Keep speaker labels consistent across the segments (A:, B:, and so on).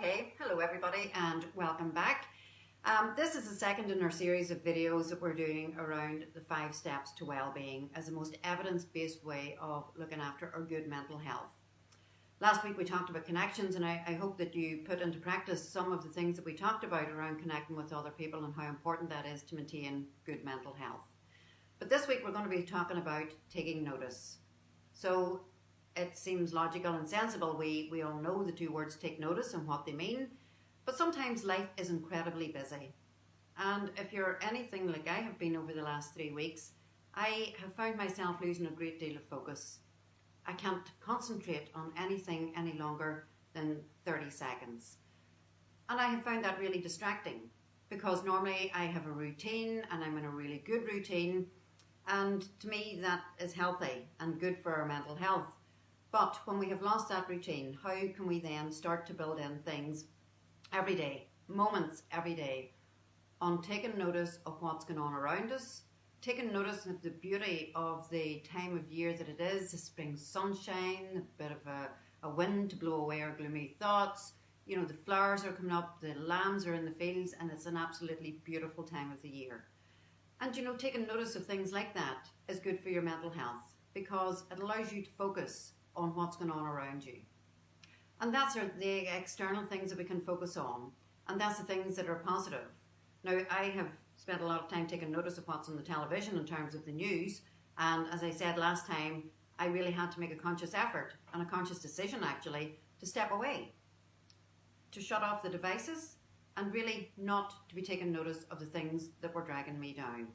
A: Okay, hello everybody and welcome back. This is the second in our series of videos that we're doing around the 5 steps to well-being as the most evidence-based way of looking after our good mental health. Last week we talked about connections, and I hope that you put into practice some of the things that we talked about around connecting with other people and how important that is to maintain good mental health. But this week we're going to be talking about taking notice. So it seems logical and sensible. We all know the two words take notice and what they mean, but sometimes life is incredibly busy. And if you're anything like I have been over the last 3 weeks, I have found myself losing a great deal of focus. I can't concentrate on anything any longer than 30 seconds. And I have found that really distracting because normally I have a routine and I'm in a really good routine, and to me that is healthy and good for our mental health. But when we have lost that routine, how can we then start to build in things every day, moments every day, on taking notice of what's going on around us, taking notice of the beauty of the time of year that it is, the spring sunshine, a bit of a wind to blow away our gloomy thoughts. You know, the flowers are coming up, the lambs are in the fields, and it's an absolutely beautiful time of the year. And you know, taking notice of things like that is good for your mental health because it allows you to focus on what's going on around you. And that's the external things that we can focus on, and that's the things that are positive. Now, I have spent a lot of time taking notice of what's on the television in terms of the news, and as I said last time, I really had to make a conscious effort and a conscious decision actually to step away, to shut off the devices and really not to be taking notice of the things that were dragging me down.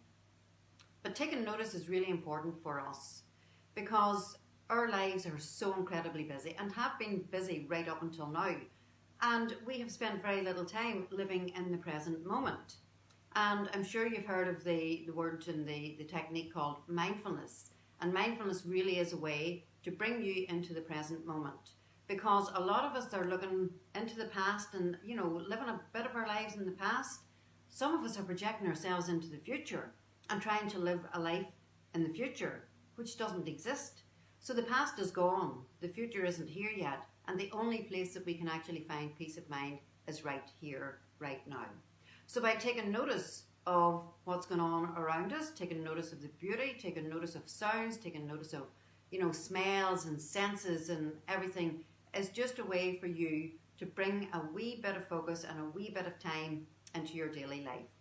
A: But taking notice is really important for us because our lives are so incredibly busy and have been busy right up until now. And we have spent very little time living in the present moment. And I'm sure you've heard of the word and the technique called mindfulness. And mindfulness really is a way to bring you into the present moment. Because a lot of us are looking into the past and, you know, living a bit of our lives in the past. Some of us are projecting ourselves into the future and trying to live a life in the future, which doesn't exist. So the past is gone, the future isn't here yet, and the only place that we can actually find peace of mind is right here, right now. So by taking notice of what's going on around us, taking notice of the beauty, taking notice of sounds, taking notice of, you know, smells and senses and everything, is just a way for you to bring a wee bit of focus and a wee bit of time into your daily life.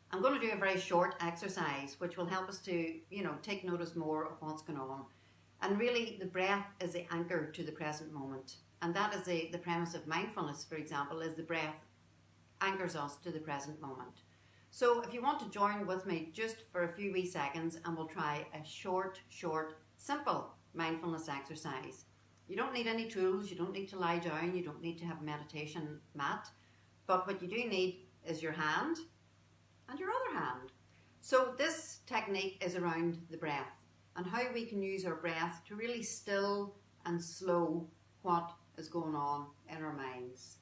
A: I'm going to do a very short exercise which will help us to, you know, take notice more of what's going on. And really, the breath is the anchor to the present moment. And that is the premise of mindfulness, for example, is the breath anchors us to the present moment. So if you want to join with me just for a few wee seconds, and we'll try a short, simple mindfulness exercise. You don't need any tools, you don't need to lie down, you don't need to have a meditation mat. But what you do need is your hand and your other hand. So this technique is around the breath, and how we can use our breath to really still and slow what is going on in our minds.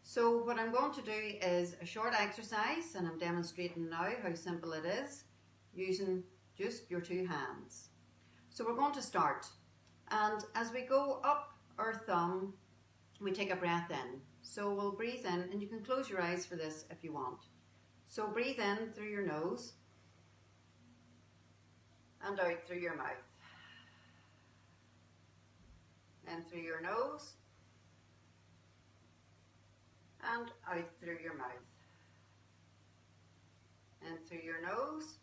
A: So what I'm going to do is a short exercise, and I'm demonstrating now how simple it is using just your 2 hands. So we're going to start, and as we go up our thumb, we take a breath in. So we'll breathe in, and you can close your eyes for this if you want. So breathe in through your nose and out through your mouth. In through your nose and out through your mouth. In through your nose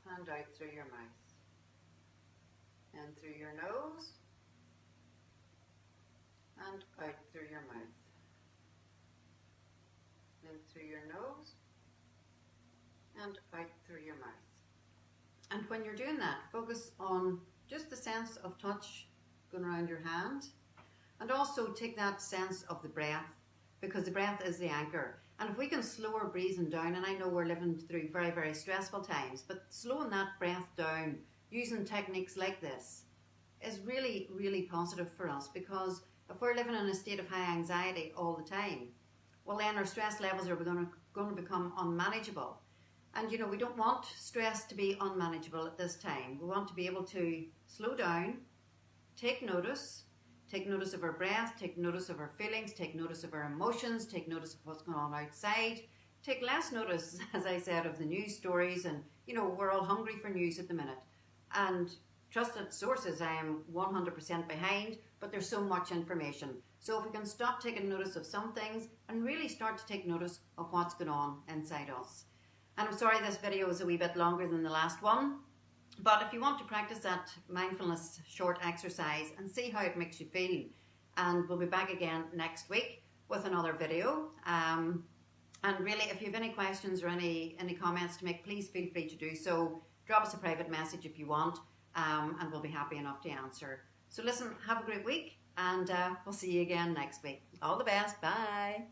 A: and out through your mouth. In through your nose and out through your mouth. In through your nose and out through your mouth. And when you're doing that, focus on just the sense of touch going around your hand, and also take that sense of the breath, because the breath is the anchor. And if we can slow our breathing down, and I know we're living through very, very stressful times, but slowing that breath down using techniques like this is really, really positive for us, because if we're living in a state of high anxiety all the time, well then our stress levels are going to become unmanageable. And you know, we don't want stress to be unmanageable at this time. We want to be able to slow down, take notice, take notice of our breath, take notice of our feelings, take notice of our emotions, take notice of what's going on outside, take less notice, as I said, of the news stories. And, you know, we're all hungry for news at the minute. And trusted sources, I am 100% behind, but there's so much information. So if we can stop taking notice of some things and really start to take notice of what's going on inside us. And I'm sorry this video is a wee bit longer than the last one, but if you want to practice that mindfulness short exercise and see how it makes you feel, and we'll be back again next week with another video. And really, if you have any questions or any comments to make, please feel free to do so. Drop us a private message if you want, and we'll be happy enough to answer. So listen, have a great week, and we'll see you again next week. All the best. Bye.